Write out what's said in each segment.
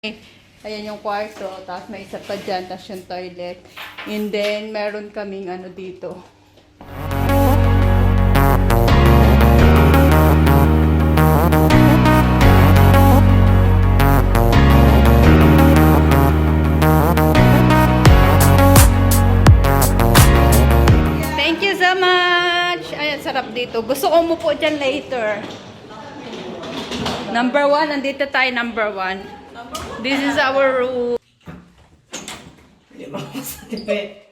Ayan yung kwarto, tapos may isa pa dyan, tapos yung toilet. And then, meron kaming ano dito. Thank you so much! Ayan, sarap dito. Gusto ko umupo dyan later. Number 1, nandito tayo, number 1. This is our room. Hindi ba buksan niya?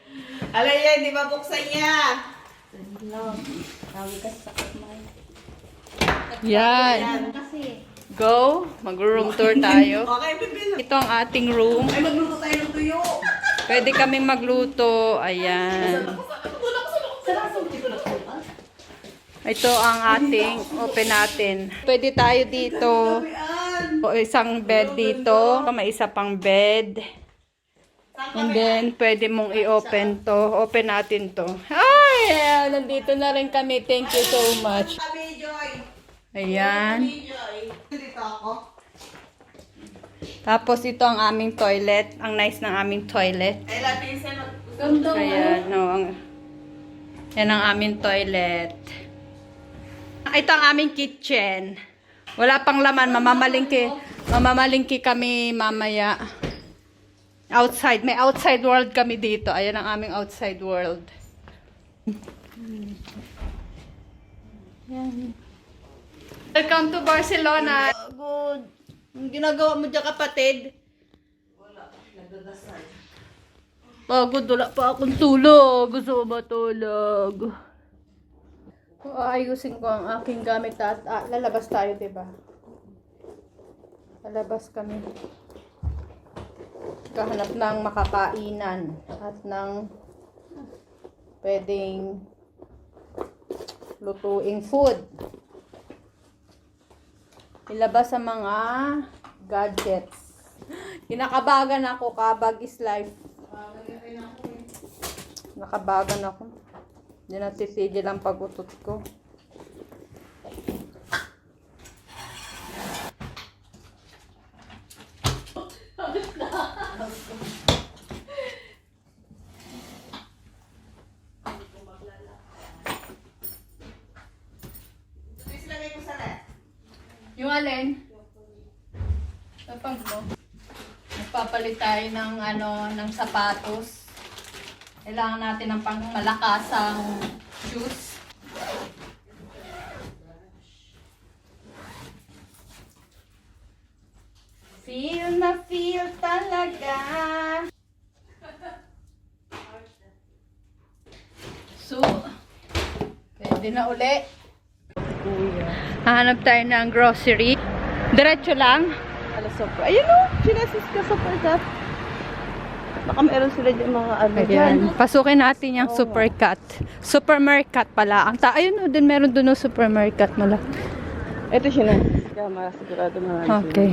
Alay yan, hindi ba buksan niya? Yan. Go. Mag-room tour tayo. Okay, bibili. Ito ang ating room. Ay, magluto tayo ng tuyo. Pwede kaming magluto. Ayan. Ito ang ating open natin. Pwede tayo dito. O, isang bed dito. May isa pang bed. And then, pwede mong i-open to. Open natin to. Ay! Nandito na rin kami. Thank you so much. Ayan. Dito ako. Tapos, ito ang aming toilet. Ang nice ng aming toilet. Ay, lapisan. Ayan. No, yan ang aming toilet. Ito ang aming kitchen. Wala pang laman. Mamamalingki kami mamaya. Outside. May outside world kami dito. Ayan ang aming outside world. Yan. Welcome to Barcelona. Good. Ang ginagawa mo dyan, kapatid? Wala. Nagdadasal. Pagod. Wala pa akong tulog. Gusto ko matulog. Ayusin ko ang aking gamit at lalabas tayo, diba? Lalabas kami. Kahanap ng makakainan at ng pwedeng lutuing food. Ilabas ang mga gadgets. Kinakabagan ako. Kabag is life. Nakabagan ako. Hindi natitigil ang pag-utot ko. Yung alin? Kapag mo. Magpapalit tayo ng ng sapatos. Kailangan natin ng pang malakasang shoes. Feel na feel talaga. So, pwede na uli. Hahanap tayo ng grocery. Diretso lang. Ala, super. Ayun o, sinasis ka super ka. Baka meron sila dyan mga ano dyan. Pasukin natin yung supercut. Supermarket pala. Ayun o, din meron doon o supermarket mula. Ito siya na. Kaya sigurado marami. Okay.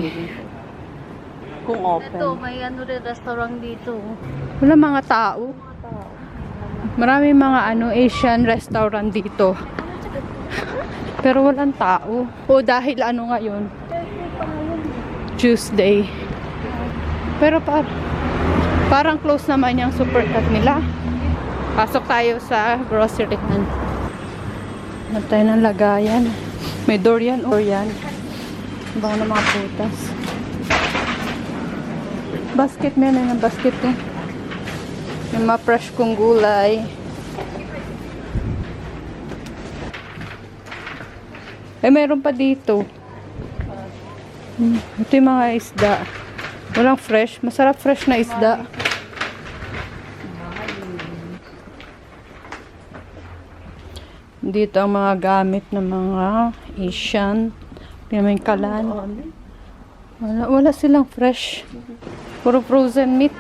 Kung open. Ito, may ano rin restaurant dito. Wala mga tao. Marami mga Asian restaurant dito. Pero walang tao. O dahil ano ngayon? Tuesday. Pero parang close naman yung supercut nila. Pasok tayo sa grocery. Hanap tayo ng lagayan. May door yan o yan. Baka na mga putas. Basket, meron ng basket to. Yung mga fresh kong gulay. Meron pa dito. Ito yung mga isda. Walang fresh. Masarap fresh na isda. Dito ang mga gamit ng mga Asian. May kalan. Wala silang fresh. Puro frozen meat.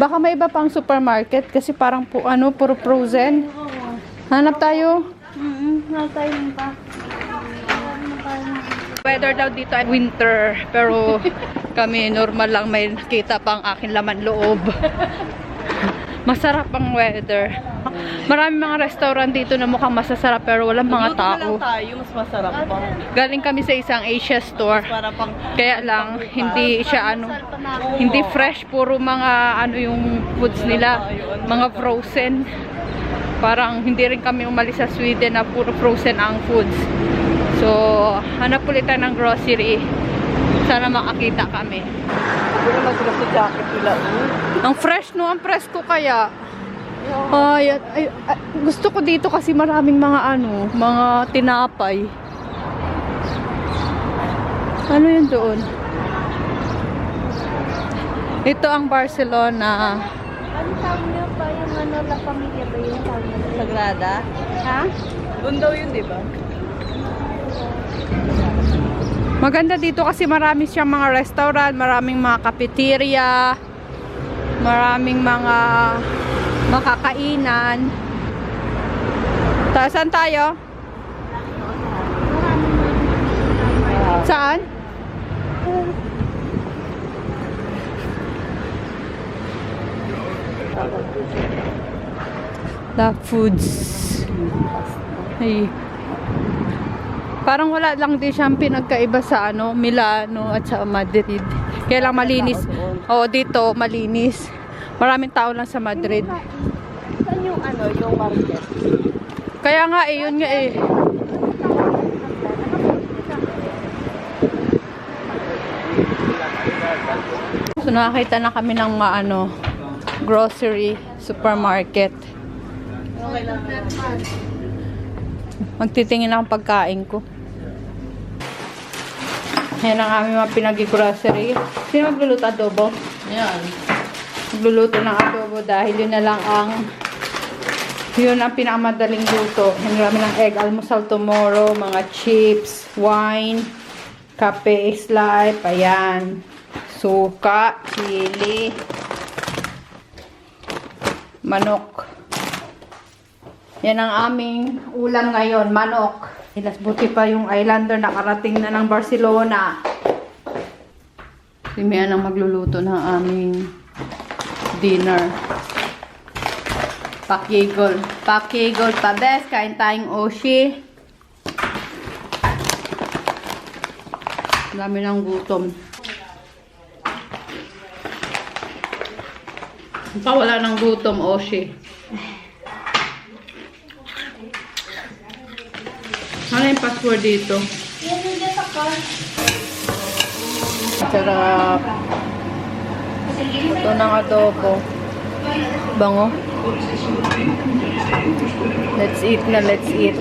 Baka may iba pang supermarket kasi parang puro frozen. Hanap tayo. Nakain pa. Weather daw dito ay winter, pero kami normal lang, may kita pang aking laman loob. Masarap ang weather. Maraming mga restaurant dito na mukhang masasarap pero walang mga Luto na tao. lang tayo, mas masarap pa. Galing kami sa isang Asia store. Para pang... Kaya lang, hindi siya hindi fresh, puro mga yung foods nila, mga frozen. Parang hindi rin kami umalis sa Sweden na puro frozen ang foods. So, hanap ulit tayo ng grocery. Sana makakita kami. Siguro magsulat sa jacket nila. Ang fresh no, ang presko kaya. Ay, gusto ko dito kasi maraming mga mga tinapay. Ano yun doon? Ito ang Barcelona. Ano tawag niyo pa yung La Familia ba yung tawag niyo? Sagrada? Ha? Doon daw yun, di ba? Maganda dito kasi marami siyang mga restaurant, maraming mga cafeteria, maraming mga makakainan. Saan tayo? Saan? The foods. Ay. Parang wala lang din siyang pinagkaiba sa Milano at sa Madrid. Kaya lang malinis. Oo, dito malinis. Maraming tao lang sa Madrid. Saan yung yung market? Kaya nga yun nga So nakakita na kami ng grocery, supermarket. Magtitingin akong pagkain ko. Yan ang aming mga pinag-grocery. Sino magluluto adobo? Yan. Magluluto ng adobo dahil yun ang pinakamadaling luto. Hindi kami ng egg almusal tomorrow, mga chips, wine, kape is life, ayan. Suka, chili, manok. Yan ang aming ulam ngayon, manok. Ilas buti pa yung islander nakarating na ng Barcelona. Si Mia nang magluluto ng aming dinner. Pakigol. Pakigol pa bes. Kain tayong oshi. Dami ng gutom. Wala ng gutom, oshi. Ano yung password dito? Sarap. Ito ng adobo. Bango. Let's eat na, let's eat.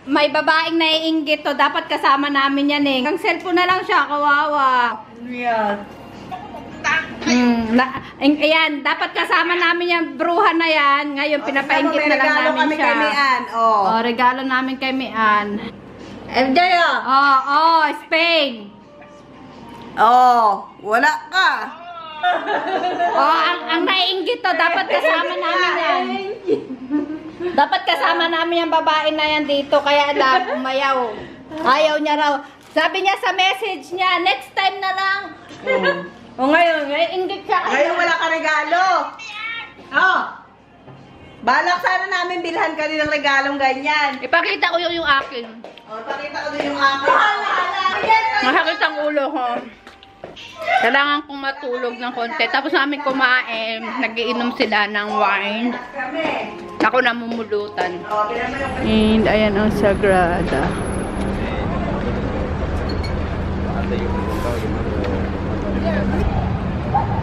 May babaeng naiinggit to. Dapat kasama namin yan eh. Ang cellphone na lang siya, kawawa. Yan. Ayan, dapat kasama namin yung bruha na yan. Ngayon, pinapainggit na lang namin siya. Kami kay Mian. Oh. Regalo namin kay Mian. MJ, Spain. Oh, wala ka. Ang naiinggit to, dapat kasama namin yan. Dapat kasama namin yung babae na yan dito, kaya lang, umayaw. Ayaw niya raw. Sabi niya sa message niya, next time na lang. Ngayon, naiinggit siya. Ngayon wala ka regalo. Oh. Balak sana namin bilhan ka din ng regalong ganyan. Ipakita ko yung akin. Oh, pakita ko din yung akin. Masakit ang ulo ko. Kailangan kong matulog ng konti. Tapos namin kumain, nagiinom sila ng wine. Ako namumulutan. And ayan ang Sagrada.